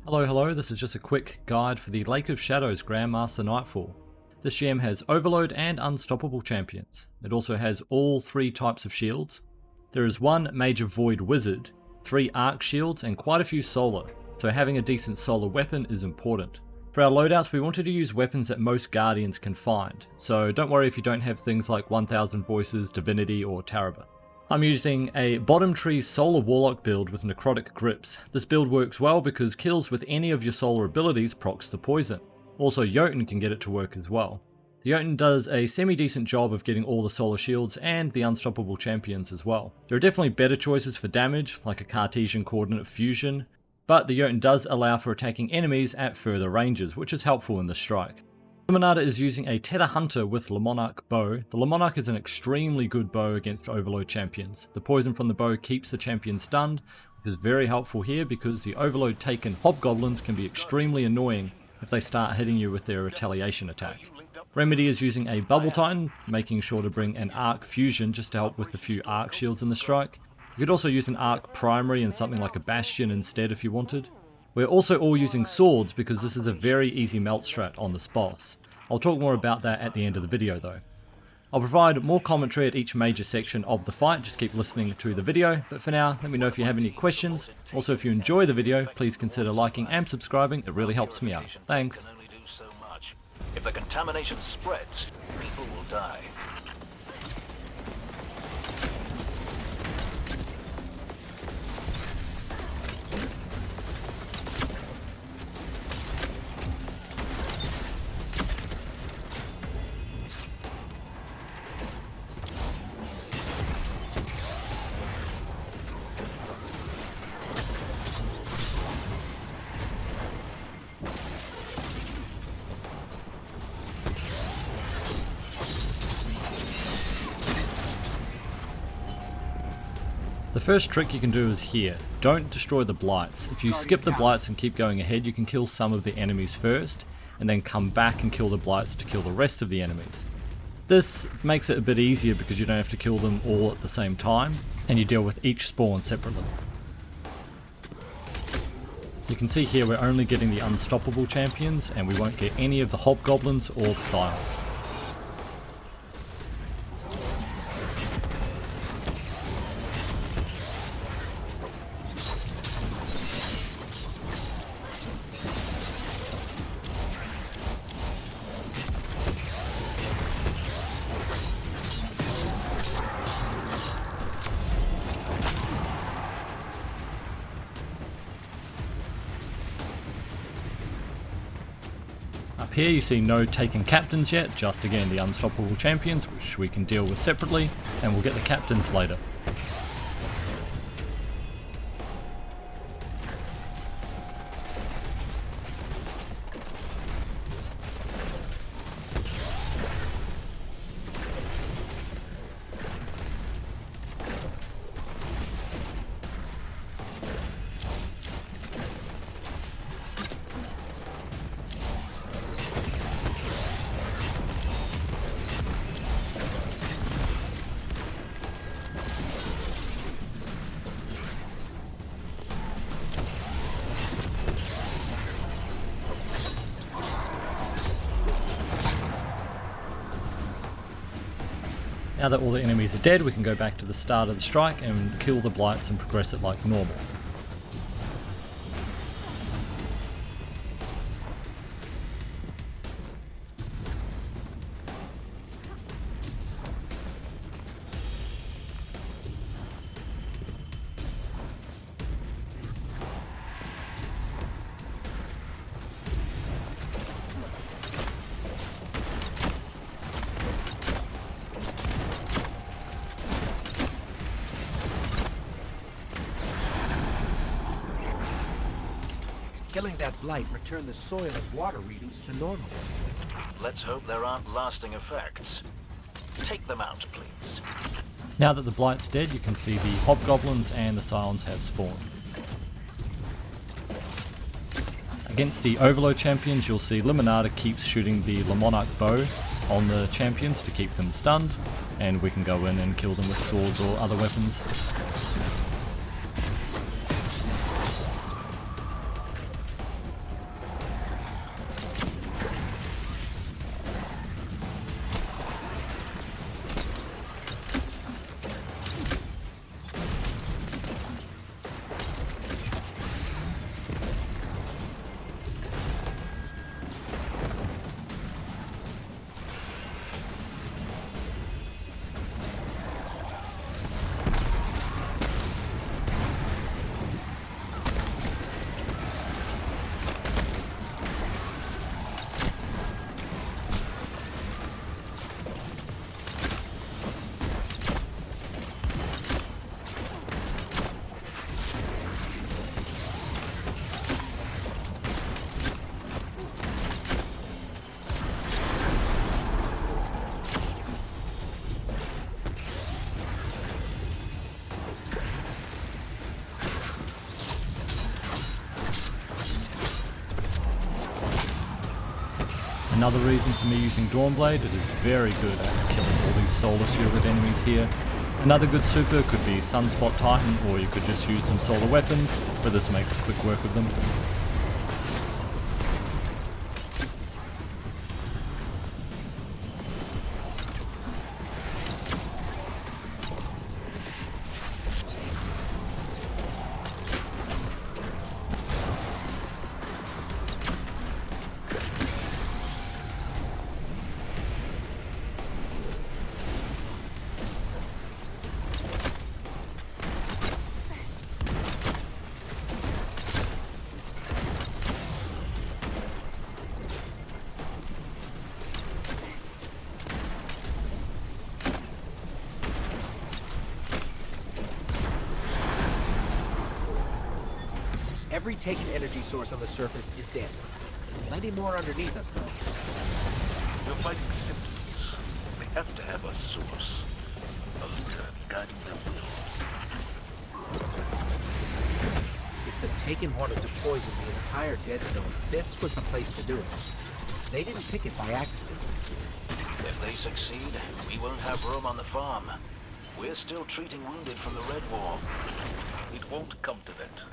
Hello, this is just a quick guide for the Lake of Shadows Grandmaster Nightfall. This gem has Overload and Unstoppable champions. It also has all 3 types of shields. There is 1 major void wizard, 3 arc shields and quite a few solar, so having a decent solar weapon is important. For our loadouts we wanted to use weapons that most guardians can find, so don't worry if you don't have things like 1000 Voices, Divinity or Taraba. I'm using a bottom tree solar warlock build with necrotic grips. This build works well because kills with any of your solar abilities procs the poison. Also Jotun can get it to work as well. The Jotun does a semi-decent job of getting all the solar shields and the unstoppable champions as well. There are definitely better choices for damage, like a Cartesian coordinate fusion, but the Jotun does allow for attacking enemies at further ranges, which is helpful in the strike. Limonada is using a Tether Hunter with Lemonarch bow. The Lemonarch is an extremely good bow against Overload champions. The poison from the bow keeps the champion stunned, which is very helpful here because the Overload taken hobgoblins can be extremely annoying if they start hitting you with their retaliation attack. Remedy is using a Bubble Titan, making sure to bring an Arc Fusion just to help with the few Arc shields in the strike. You could also use an Arc Primary and something like a Bastion instead if you wanted. We're also all using swords because this is a very easy melt strat on this boss. I'll talk more about that at the end of the video though. I'll provide more commentary at each major section of the fight, just keep listening to the video, but for now let me know if you have any questions. Also if you enjoy the video, please consider liking and subscribing, it really helps me out. Thanks. If the contamination spreads, people will die. The first trick you can do is here. Don't destroy the Blights. If you skip the Blights and keep going ahead, you can kill some of the enemies first, and then come back and kill the Blights to kill the rest of the enemies. This makes it a bit easier because you don't have to kill them all at the same time, and you deal with each spawn separately. You can see here we're only getting the unstoppable champions, and we won't get any of the hobgoblins or the siles. Up here you see no taken captains yet, just again the unstoppable champions, which we can deal with separately, and we'll get the captains later. Now that all the enemies are dead, we can go back to the start of the strike and kill the Blights and progress it like normal. Killing that blight returned the soil and water readings to normal. Let's hope there aren't lasting effects. Take them out, please. Now that the Blight's dead, you can see the hobgoblins and the Silence have spawned. Against the Overload champions, you'll see Limonada keeps shooting the Lemonarch bow on the champions to keep them stunned, and we can go in and kill them with swords or other weapons. Another reason for me using Dawnblade, it is very good at killing all these solar shielded enemies here. Another good super could be Sunspot Titan, or you could just use some solar weapons, but this makes quick work of them. Every taken energy source on the surface is dead. Plenty more underneath us, though. You're fighting symptoms. They have to have a source. A leader guiding their will. If the Taken wanted to poison the entire dead zone, this was the place to do it. They didn't pick it by accident. If they succeed, we won't have room on the farm. We're still treating wounded from the Red War. It won't come to that.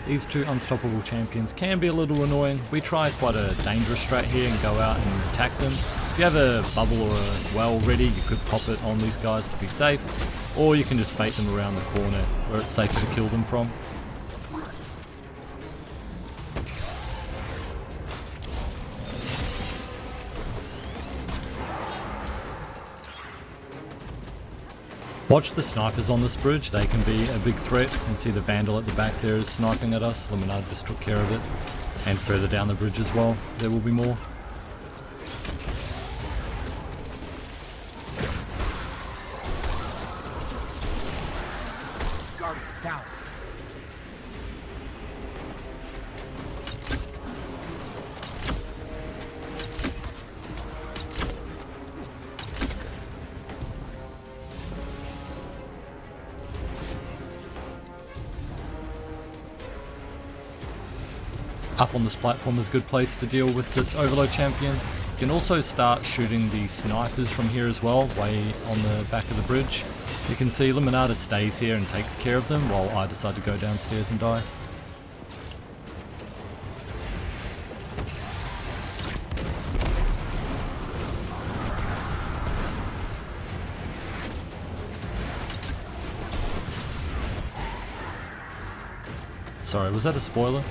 These two unstoppable champions can be a little annoying. We try quite a dangerous strat here and go out and attack them. If you have a bubble or a well ready, you could pop it on these guys to be safe, or you can just bait them around the corner where it's safer to kill them from. Watch the snipers on this bridge, they can be a big threat. You can see the Vandal at the back there is sniping at us. Luminata just took care of it. And further down the bridge as well, there will be more. Guard down. Up on this platform is a good place to deal with this Overload champion. You can also start shooting the snipers from here as well, way on the back of the bridge. You can see Luminata stays here and takes care of them while I decide to go downstairs and die. Sorry, was that a spoiler?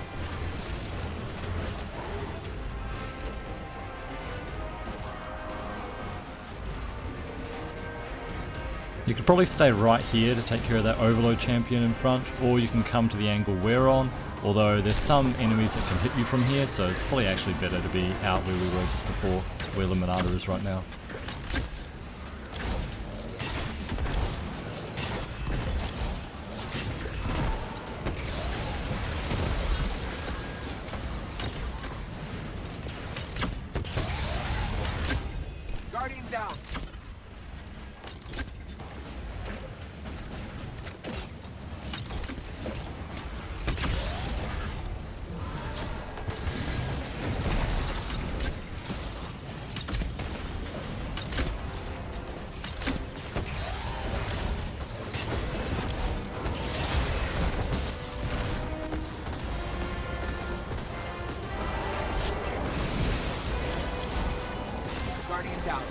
You could probably stay right here to take care of that Overload champion in front, or you can come to the angle we're on, although there's some enemies that can hit you from here, so it's probably actually better to be out where we were just before, where Luminata is right now. Guardian down. Guardian down.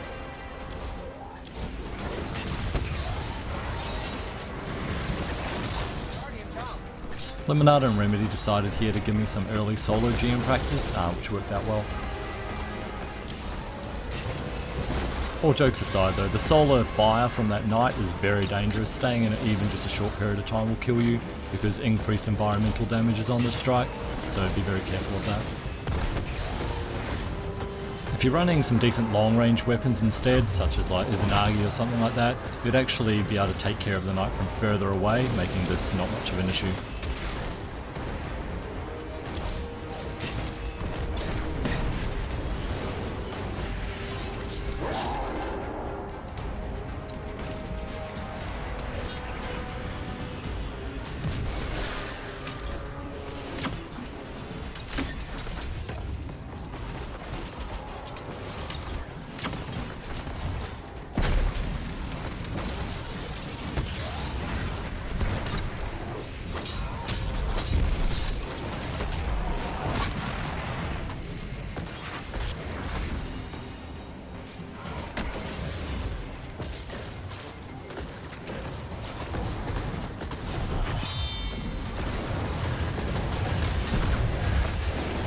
Lemonade and Remedy decided here to give me some early solo GM practice, which worked out well. All jokes aside though, the solo fire from that knight is very dangerous. Staying in it even just a short period of time will kill you because increased environmental damage is on the strike, so be very careful of that. If you're running some decent long range weapons instead, such as like Izanagi or something like that, you'd actually be able to take care of the knight from further away, making this not much of an issue.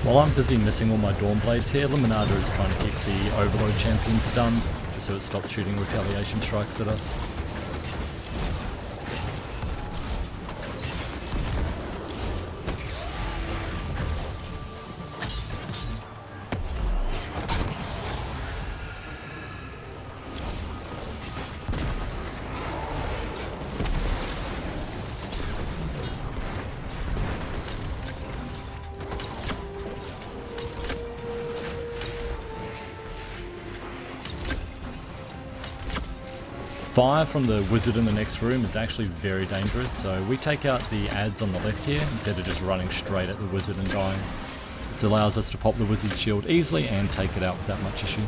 While I'm busy missing all my Dawn Blades here, Limonada is trying to keep the Overload champion stunned, just so it stops shooting retaliation strikes at us. Fire from the wizard in the next room is actually very dangerous, so we take out the adds on the left here instead of just running straight at the wizard and dying. This allows us to pop the wizard's shield easily and take it out without much issue.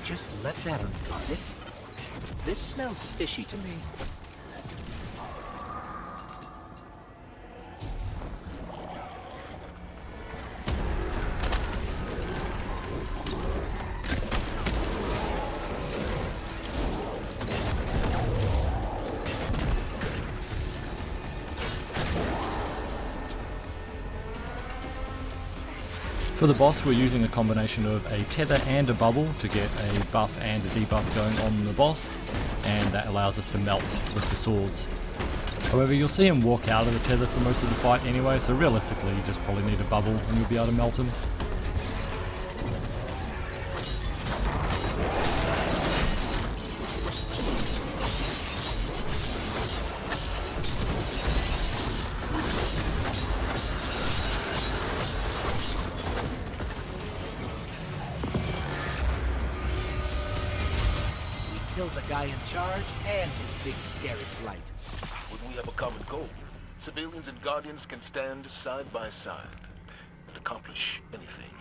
Just let that unguarded. This smells fishy to me. For the boss, we're using a combination of a tether and a bubble to get a buff and a debuff going on the boss, and that allows us to melt with the swords. However, you'll see him walk out of the tether for most of the fight anyway, so realistically you just probably need a bubble and you'll be able to melt him. Killed the guy in charge and his big scary blight. When we have a common goal, civilians and guardians can stand side by side and accomplish anything.